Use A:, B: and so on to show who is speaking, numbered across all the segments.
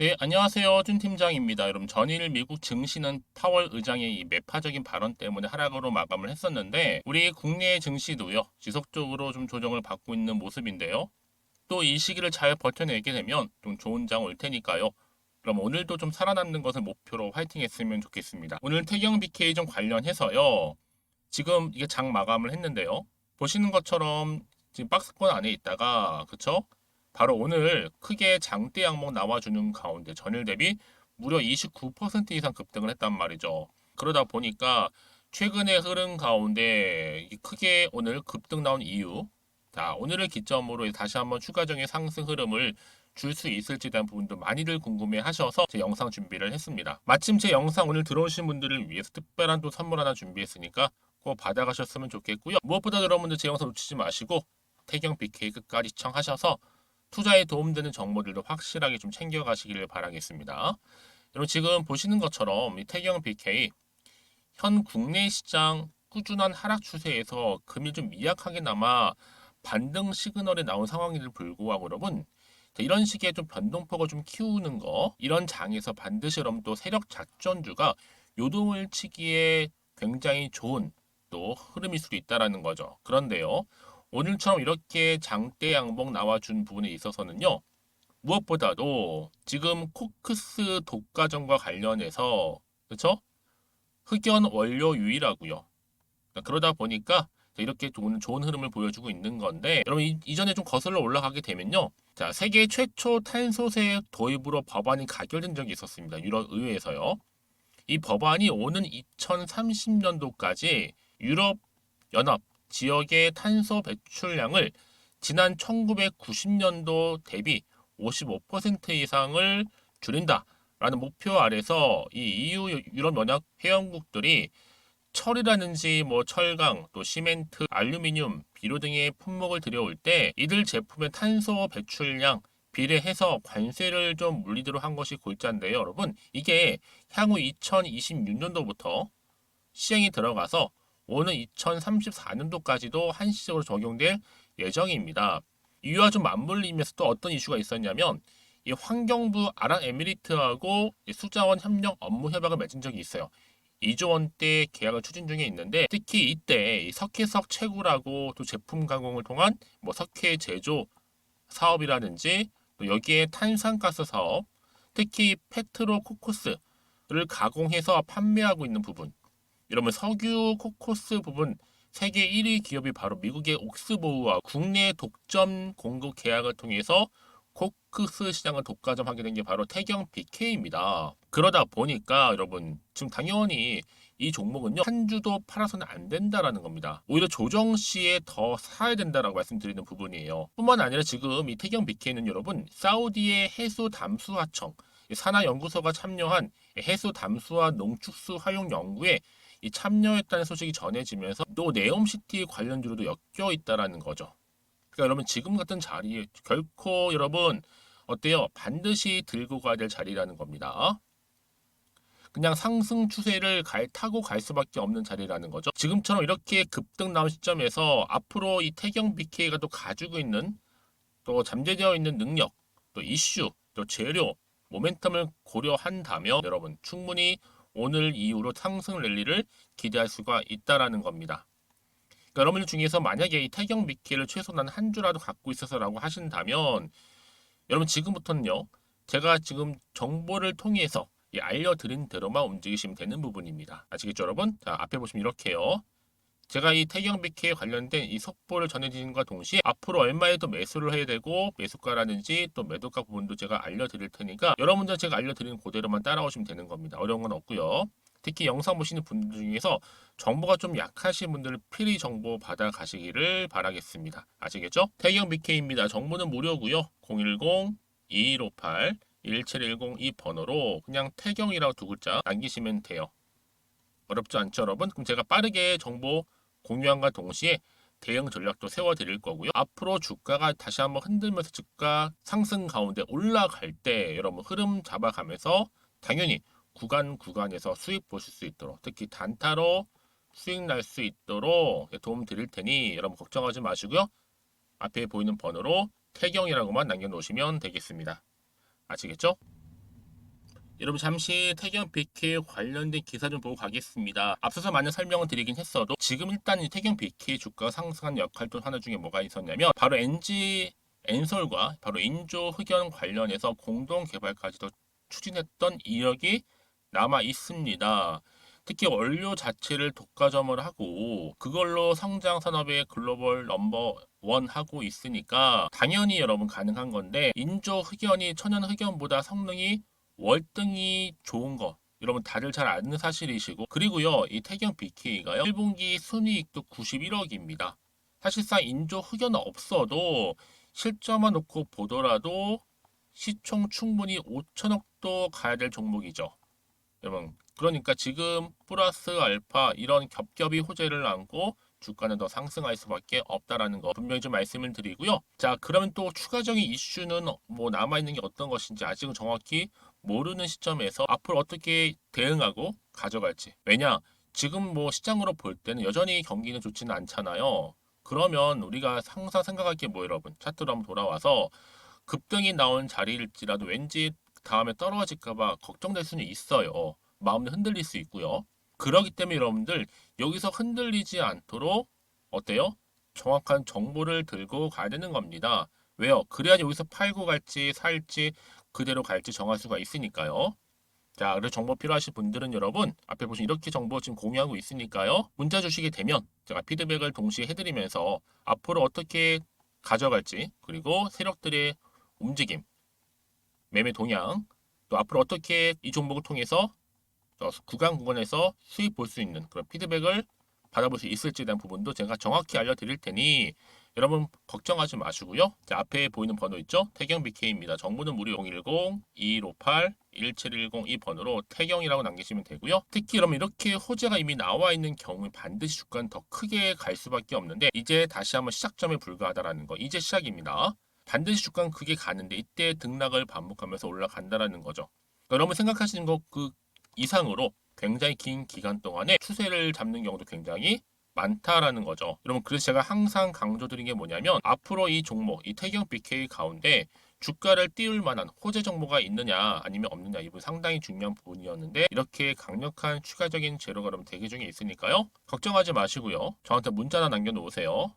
A: 네, 안녕하세요. 준 팀장입니다. 여러분, 전일 미국 증시는 파월 의장의 이 매파적인 발언 때문에 하락으로 마감을 했었는데, 우리 국내 증시도요, 지속적으로 좀 조정을 받고 있는 모습인데요. 또 이 시기를 잘 버텨내게 되면 좀 좋은 장 올 테니까요. 그럼 오늘도 좀 살아남는 것을 목표로 화이팅 했으면 좋겠습니다. 오늘 태경 BK 좀 관련해서요. 지금 이게 장 마감을 했는데요. 보시는 것처럼 지금 박스권 안에 있다가, 그쵸? 바로 오늘 크게 장대 양목 나와주는 가운데 전일 대비 무려 29% 이상 급등을 했단 말이죠. 그러다 보니까 최근의 흐름 가운데 크게 오늘 급등 나온 이유, 자, 오늘을 기점으로 다시 한번 추가적인 상승 흐름을 줄 수 있을지에 대한 부분도 많이들 궁금해 하셔서 제 영상 준비를 했습니다. 마침 제 영상 오늘 들어오신 분들을 위해서 특별한 또 선물 하나 준비했으니까 꼭 받아가셨으면 좋겠고요. 무엇보다 여러분들 제 영상 놓치지 마시고 태경 BK 끝까지 시청하셔서 투자에 도움되는 정보들도 확실하게 좀 챙겨가시기를 바라겠습니다. 여러분 지금 보시는 것처럼 이 태경 BK 현 국내 시장 꾸준한 하락 추세에서 금일 좀 미약하게나마 반등 시그널이 나온 상황임에도 불구하고 여러분 이런 식의 좀 변동폭을 좀 키우는 거 이런 장에서 반드시 여러분 또 세력 작전주가 요동을 치기에 굉장히 좋은 또 흐름일 수도 있다라는 거죠. 그런데요. 오늘처럼 이렇게 장대 양봉 나와준 부분에 있어서는요. 무엇보다도 지금 코크스 독과점과 관련해서 그렇죠? 흑연 원료 유일하고요. 그러다 보니까 이렇게 좋은 흐름을 보여주고 있는 건데 여러분 이전에 좀 거슬러 올라가게 되면요. 자, 세계 최초 탄소세 도입으로 법안이 가결된 적이 있었습니다. 유럽 의회에서요. 이 법안이 오는 2030년도까지 유럽 연합 지역의 탄소 배출량을 지난 1990년도 대비 55% 이상을 줄인다라는 목표 아래서 이 EU 유럽 연합 회원국들이 철이라든지 뭐 철강, 또 시멘트, 알루미늄, 비료 등의 품목을 들여올 때 이들 제품의 탄소 배출량 비례해서 관세를 좀 물리도록 한 것이 골자인데요, 여러분. 이게 향후 2026년도부터 시행이 들어가서 오는 2034년도까지도 한시적으로 적용될 예정입니다. 이와 좀 맞물리면서 또 어떤 이슈가 있었냐면 이 환경부 아랍에미리트하고 수자원 협력 업무 협약을 맺은 적이 있어요. 2조 원대 계약을 추진 중에 있는데 특히 이때 이 석회석 채굴하고 또 제품 가공을 통한 뭐 석회 제조 사업이라든지 또 여기에 탄산가스 사업, 특히 페트로코코스를 가공해서 판매하고 있는 부분, 이러면 석유 코코스 부분 세계 1위 기업이 바로 미국의 옥스보우와 국내 독점 공급 계약을 통해서 코크스 시장을 독과점하게 된 게 바로 태경 BK입니다. 그러다 보니까 여러분 지금 당연히 이 종목은요 한 주도 팔아서는 안 된다라는 겁니다. 오히려 조정 시에 더 사야 된다라고 말씀드리는 부분이에요. 뿐만 아니라 지금 이 태경 BK는 여러분 사우디의 해수 담수화청 산하연구소가 참여한 해수 담수화 농축수 활용 연구에 이 참여했다는 소식이 전해지면서 또 네옴시티 관련주로도 엮여 있다라는 거죠. 그러니까 여러분 지금 같은 자리에 결코 여러분 어때요? 반드시 들고 가야 될 자리라는 겁니다. 그냥 상승 추세를 타고 갈 수밖에 없는 자리라는 거죠. 지금처럼 이렇게 급등 나온 시점에서 앞으로 이 태경 BK가 또 가지고 있는 또 잠재되어 있는 능력, 또 이슈, 또 재료, 모멘텀을 고려한다면 여러분 충분히 오늘 이후로 상승 랠리를 기대할 수가 있다라는 겁니다. 그러니까 여러분들 중에서 만약에 이 태경 미끼를 최소한 한 주라도 갖고 있어서라고 하신다면 여러분 지금부터는요. 제가 지금 정보를 통해서 알려드린 대로만 움직이시면 되는 부분입니다. 아시겠죠, 여러분? 자, 앞에 보시면 이렇게요. 제가 이 태경 BK에 관련된 이 속보를 전해드린과 동시에 앞으로 얼마에 또 매수를 해야 되고 매수가라든지 또 매도가 부분도 제가 알려드릴 테니까 여러분들 제가 알려드리는 그대로만 따라오시면 되는 겁니다. 어려운 건 없고요. 특히 영상 보시는 분들 중에서 정보가 좀 약하신 분들 필히 정보 받아 가시기를 바라겠습니다. 아시겠죠? 태경 BK입니다. 정보는 무료고요. 010-2158-1710 이 번호로 그냥 태경이라고 두 글자 남기시면 돼요. 어렵지 않죠, 여러분? 그럼 제가 빠르게 정보 공유함과 동시에 대응 전략도 세워드릴 거고요. 앞으로 주가가 다시 한번 흔들면서 주가 상승 가운데 올라갈 때 여러분 흐름 잡아가면서 당연히 구간에서 수익 보실 수 있도록 특히 단타로 수익 날 수 있도록 도움 드릴 테니 여러분 걱정하지 마시고요. 앞에 보이는 번호로 태경이라고만 남겨놓으시면 되겠습니다. 아시겠죠? 여러분 잠시 태경 BK 관련된 기사 좀 보고 가겠습니다. 앞서서 많은 설명을 드리긴 했어도 지금 일단 이 태경 BK 주가가 상승한 역할도 하나 중에 뭐가 있었냐면 바로 NG 엔솔과 바로 인조 흑연 관련해서 공동 개발까지도 추진했던 이력이 남아 있습니다. 특히 원료 자체를 독과점을 하고 그걸로 성장 산업의 글로벌 넘버 원 하고 있으니까 당연히 여러분 가능한 건데 인조 흑연이 천연 흑연보다 성능이 월등히 좋은 거 여러분 다들 잘 아는 사실이시고 그리고요 이 태경 BK가요 1분기 순이익도 91억입니다. 사실상 인조 흑연 없어도 실점만 놓고 보더라도 시총 충분히 5천억도 가야 될 종목이죠. 여러분 그러니까 지금 플러스 알파 이런 겹겹이 호재를 안고 주가는 더 상승할 수밖에 없다라는 거 분명히 좀 말씀을 드리고요. 자 그러면 또 추가적인 이슈는 뭐 남아있는 게 어떤 것인지 아직은 정확히 모르는 시점에서 앞으로 어떻게 대응하고 가져갈지. 왜냐 지금 뭐 시장으로 볼 때는 여전히 경기는 좋지는 않잖아요. 그러면 우리가 항상 생각할 게 뭐 여러분 차트로 한번 돌아와서 급등이 나온 자리일지라도 왠지 다음에 떨어질까봐 걱정될 수는 있어요. 마음도 흔들릴 수 있고요. 그러기 때문에 여러분들 여기서 흔들리지 않도록 어때요? 정확한 정보를 들고 가야 되는 겁니다. 왜요? 그래야 여기서 팔고 갈지 살지 그대로 갈지 정할 수가 있으니까요. 자, 그래서 정보 필요하신 분들은 여러분 앞에 보시면 이렇게 정보 지금 공유하고 있으니까요. 문자 주시게 되면 제가 피드백을 동시에 해드리면서 앞으로 어떻게 가져갈지 그리고 세력들의 움직임, 매매 동향, 또 앞으로 어떻게 이 종목을 통해서 구간에서 수익 볼 수 있는 그런 피드백을 받아볼 수 있을지에 대한 부분도 제가 정확히 알려드릴 테니 여러분 걱정하지 마시고요. 자, 앞에 보이는 번호 있죠? 태경 BK입니다. 정보는 무료 010-2158-1710 이 번호로 태경이라고 남기시면 되고요. 특히 여러분 이렇게 호재가 이미 나와 있는 경우에 반드시 주가는 더 크게 갈 수밖에 없는데 이제 다시 한번 시작점에 불과하다라는 거 이제 시작입니다. 반드시 주가는 크게 가는데 이때 등락을 반복하면서 올라간다라는 거죠. 여러분 생각하시는 것 그 이상으로 굉장히 긴 기간 동안에 추세를 잡는 경우도 굉장히 많다라는 거죠. 여러분 그래서 제가 항상 강조드린 게 뭐냐면 앞으로 이 종목, 이 태경 BK 가운데 주가를 띄울 만한 호재 정보가 있느냐 아니면 없느냐 이 부분 상당히 중요한 부분이었는데 이렇게 강력한 추가적인 재료가 여러분 대기 중에 있으니까요. 걱정하지 마시고요. 저한테 문자나 남겨놓으세요.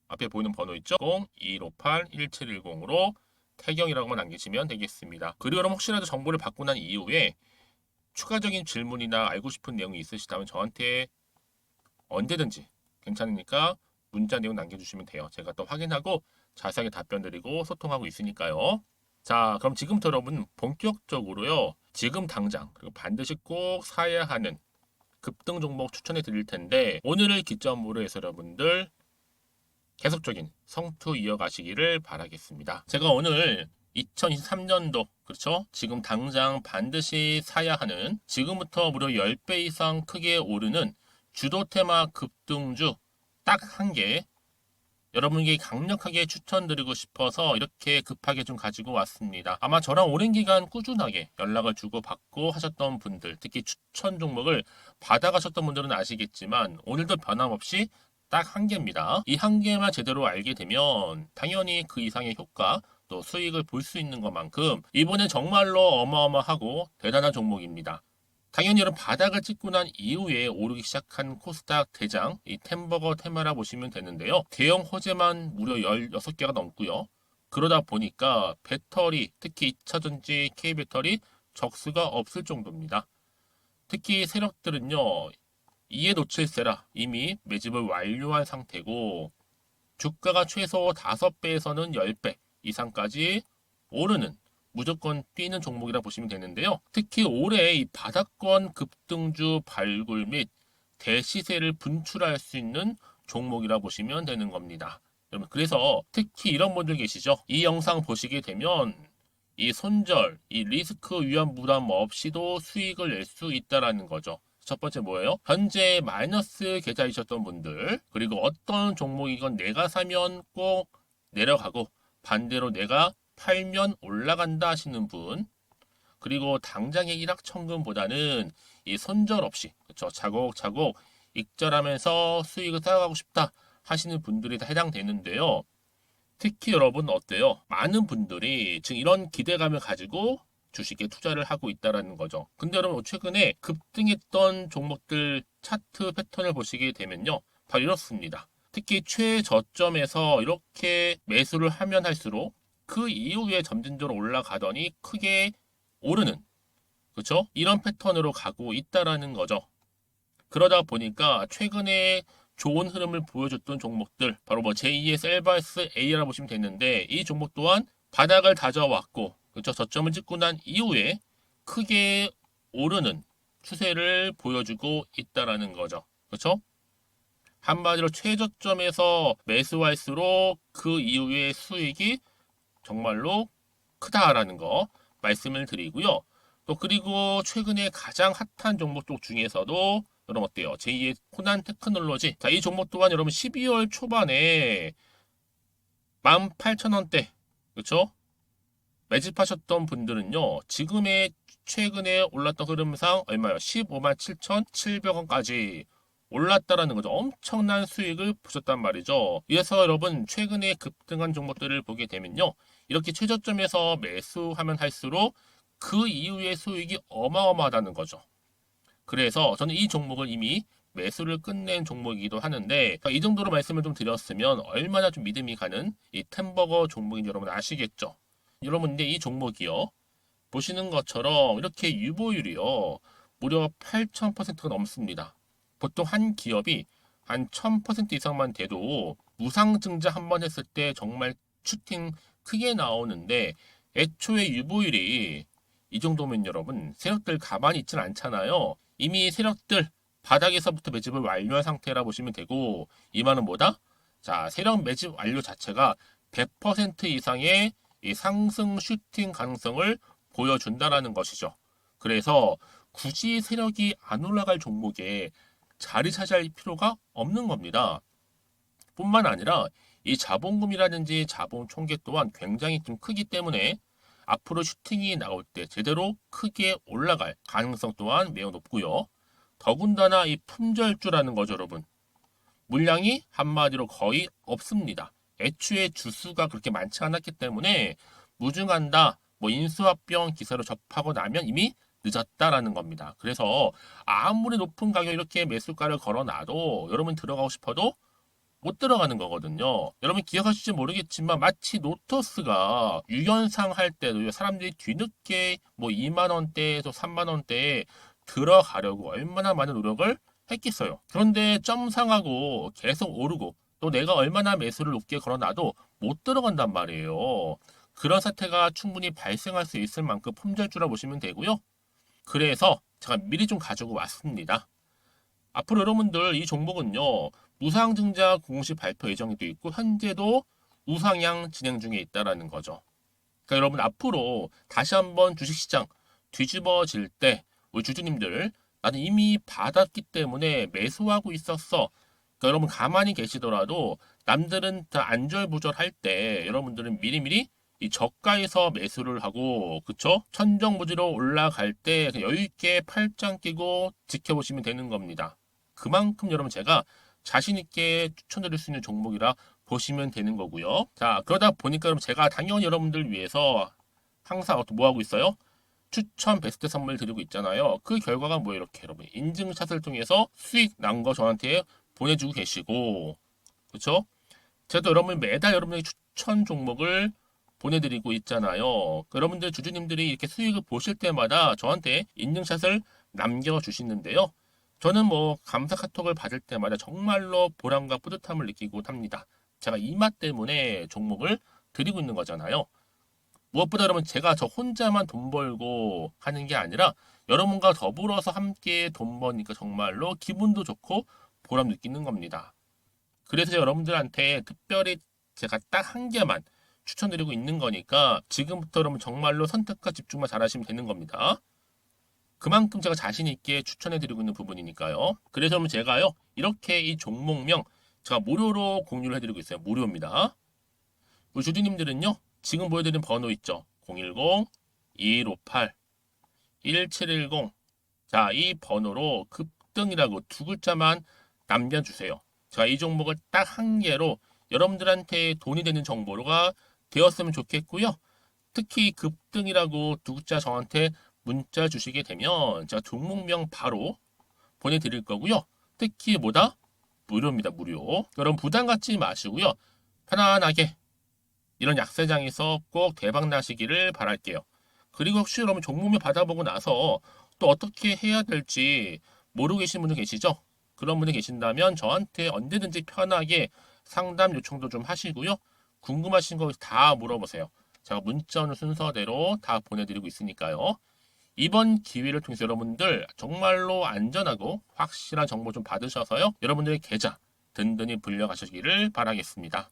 A: 앞에 보이는 번호 있죠? 02158-1710으로 태경이라고만 남기시면 되겠습니다. 그리고 여러분 혹시라도 정보를 받고 난 이후에 추가적인 질문이나 알고 싶은 내용이 있으시다면 저한테 언제든지 괜찮으니까 문자 내용 남겨주시면 돼요. 제가 또 확인하고 자세하게 답변 드리고 소통하고 있으니까요. 자, 그럼 지금부터 여러분 본격적으로요. 지금 당장 그리고 반드시 꼭 사야 하는 급등 종목 추천해 드릴 텐데 오늘을 기점으로 해서 여러분들 계속적인 성투 이어가시기를 바라겠습니다. 제가 오늘 2023년도 그렇죠? 지금 당장 반드시 사야 하는 지금부터 무려 10배 이상 크게 오르는 주도 테마 급등주 딱 한 개 여러분께 강력하게 추천드리고 싶어서 이렇게 급하게 좀 가지고 왔습니다. 아마 저랑 오랜 기간 꾸준하게 연락을 주고받고 하셨던 분들 특히 추천 종목을 받아가셨던 분들은 아시겠지만 오늘도 변함없이 딱 한 개입니다. 이 한 개만 제대로 알게 되면 당연히 그 이상의 효과 또 수익을 볼 수 있는 것만큼 이번엔 정말로 어마어마하고 대단한 종목입니다. 당연히 여러분 바닥을 찍고 난 이후에 오르기 시작한 코스닥 대장 이 템버거 테마라 보시면 되는데요. 대형 호재만 무려 16개가 넘고요. 그러다 보니까 배터리 특히 2차전지 K배터리 적수가 없을 정도입니다. 특히 세력들은요. 이에 놓칠세라 이미 매집을 완료한 상태고 주가가 최소 5배에서는 10배 이상까지 오르는 무조건 뛰는 종목이라 보시면 되는데요. 특히 올해 이 바닥권 급등주 발굴 및 대시세를 분출할 수 있는 종목이라 보시면 되는 겁니다. 여러분 그래서 특히 이런 분들 계시죠. 이 영상 보시게 되면 이 손절, 이 리스크 위험 부담 없이도 수익을 낼 수 있다라는 거죠. 첫 번째 뭐예요? 현재 마이너스 계좌이셨던 분들 그리고 어떤 종목이건 내가 사면 꼭 내려가고 반대로 내가 팔면 올라간다 하시는 분 그리고 당장의 일확천금보다는 이 손절 없이 그렇죠 차곡차곡 익절하면서 수익을 쌓아가고 싶다 하시는 분들이 다 해당되는데요. 특히 여러분 어때요? 많은 분들이 지금 이런 기대감을 가지고 주식에 투자를 하고 있다라는 거죠. 근데 여러분 최근에 급등했던 종목들 차트 패턴을 보시게 되면요. 바로 이렇습니다. 특히 최저점에서 이렇게 매수를 하면 할수록 그 이후에 점진적으로 올라가더니 크게 오르는, 그렇죠? 이런 패턴으로 가고 있다라는 거죠. 그러다 보니까 최근에 좋은 흐름을 보여줬던 종목들, 바로 뭐 제2의 셀바스 A라고 보시면 되는데, 이 종목 또한 바닥을 다져왔고, 그렇죠? 저점을 찍고 난 이후에 크게 오르는 추세를 보여주고 있다라는 거죠. 그렇죠? 한마디로 최저점에서 매수할수록 그 이후의 수익이 정말로 크다라는 거 말씀을 드리고요. 또 그리고 최근에 가장 핫한 종목 쪽 중에서도 여러분 어때요? 제2의 코난 테크놀로지. 자, 이 종목 또한 여러분 12월 초반에 18,000원대, 그렇죠? 매집하셨던 분들은요, 지금의 최근에 올랐던 흐름상 얼마요? 15만 7,700원까지 올랐다라는 거죠. 엄청난 수익을 보셨단 말이죠. 이래서 여러분 최근에 급등한 종목들을 보게 되면요, 이렇게 최저점에서 매수하면 할수록 그 이후의 수익이 어마어마하다는 거죠. 그래서 저는 이 종목을 이미 매수를 끝낸 종목이기도 하는데, 이 정도로 말씀을 좀 드렸으면 얼마나 좀 믿음이 가는 이 템버거 종목인지 여러분 아시겠죠? 여러분 근데 이 종목이요, 보시는 것처럼 이렇게 유보율이요 무려 8,000%가 넘습니다. 보통 한 기업이 한 1,000% 이상만 돼도 무상증자 한 번 했을 때 정말 슈팅 크게 나오는데, 애초에 유보율이 이 정도면 여러분 세력들 가만히 있진 않잖아요. 이미 세력들 바닥에서부터 매집을 완료한 상태라 보시면 되고, 이 말은 뭐다? 자, 세력 매집 완료 자체가 100% 이상의 이 상승 슈팅 가능성을 보여준다라는 것이죠. 그래서 굳이 세력이 안 올라갈 종목에 자리 차지할 필요가 없는 겁니다. 뿐만 아니라 이 자본금이라든지 자본 총계 또한 굉장히 좀 크기 때문에 앞으로 슈팅이 나올 때 제대로 크게 올라갈 가능성 또한 매우 높고요. 더군다나 이 품절주라는 거죠, 여러분. 물량이 한마디로 거의 없습니다. 애초에 주수가 그렇게 많지 않았기 때문에 무증한다, 뭐 인수합병 기사로 접하고 나면 이미 늦었다라는 겁니다. 그래서 아무리 높은 가격 이렇게 매수가를 걸어놔도 여러분 들어가고 싶어도 못 들어가는 거거든요. 여러분 기억하실지 모르겠지만 마치 노토스가 유연상 할 때도 사람들이 뒤늦게 뭐 2만 원대에서 3만 원대에 들어가려고 얼마나 많은 노력을 했겠어요. 그런데 점상하고 계속 오르고 또 내가 얼마나 매수를 높게 걸어놔도 못 들어간단 말이에요. 그런 사태가 충분히 발생할 수 있을 만큼 품절주라 보시면 되고요. 그래서 제가 미리 좀 가지고 왔습니다. 앞으로 여러분들 이 종목은요, 무상증자 공식 발표 예정이 돼 있고 현재도 우상향 진행 중에 있다라는 거죠. 그러니까 여러분 앞으로 다시 한번 주식시장 뒤집어질 때 우리 주주님들, 나는 이미 받았기 때문에 매수하고 있었어. 그러니까 여러분 가만히 계시더라도 남들은 다 안절부절할 때 여러분들은 미리미리 이 저가에서 매수를 하고, 그쵸? 천정부지로 올라갈 때 여유있게 팔짱 끼고 지켜보시면 되는 겁니다. 그만큼 여러분 제가 자신있게 추천드릴 수 있는 종목이라 보시면 되는 거고요. 자, 그러다 보니까 여러분 제가 당연히 여러분들 위해서 항상 뭐 하고 있어요? 추천 베스트 선물 드리고 있잖아요. 그 결과가 뭐예요? 이렇게 여러분 인증샷을 통해서 수익 난 거 저한테 보내주고 계시고, 그렇죠? 제가 또 여러분 매달 여러분에게 추천 종목을 보내드리고 있잖아요. 여러분들 주주님들이 이렇게 수익을 보실 때마다 저한테 인증샷을 남겨주시는데요. 저는 뭐 감사 카톡을 받을 때마다 정말로 보람과 뿌듯함을 느끼고 합니다. 제가 이 맛 때문에 종목을 드리고 있는 거잖아요. 무엇보다 여러분 제가 저 혼자만 돈 벌고 하는 게 아니라 여러분과 더불어서 함께 돈 버니까 정말로 기분도 좋고 보람 느끼는 겁니다. 그래서 여러분들한테 특별히 제가 딱 한 개만 추천드리고 있는 거니까 지금부터 여러분 정말로 선택과 집중만 잘하시면 되는 겁니다. 그만큼 제가 자신 있게 추천해드리고 있는 부분이니까요. 그래서 여러분 제가요 이렇게 이 종목명 제가 무료로 공유를 해드리고 있어요. 무료입니다. 우리 주주님들은요 지금 보여드린 번호 있죠. 010-2158-1710. 자, 이 번호로 급등이라고 두 글자만 남겨주세요. 제가 이 종목을 딱 한 개로 여러분들한테 돈이 되는 정보가 되었으면 좋겠고요. 특히 급등이라고 두 글자 저한테 문자 주시게 되면 제가 종목명 바로 보내드릴 거고요. 특히 뭐다? 무료입니다. 무료. 여러분 부담 갖지 마시고요. 편안하게 이런 약세장에서 꼭 대박 나시기를 바랄게요. 그리고 혹시 여러분 종목명 받아보고 나서 또 어떻게 해야 될지 모르고 계신 분들 계시죠? 그런 분들 계신다면 저한테 언제든지 편하게 상담 요청도 좀 하시고요. 궁금하신 거 다 물어보세요. 제가 문자 오는 순서대로 다 보내드리고 있으니까요. 이번 기회를 통해서 여러분들 정말로 안전하고 확실한 정보 좀 받으셔서요. 여러분들의 계좌 든든히 불려가시기를 바라겠습니다.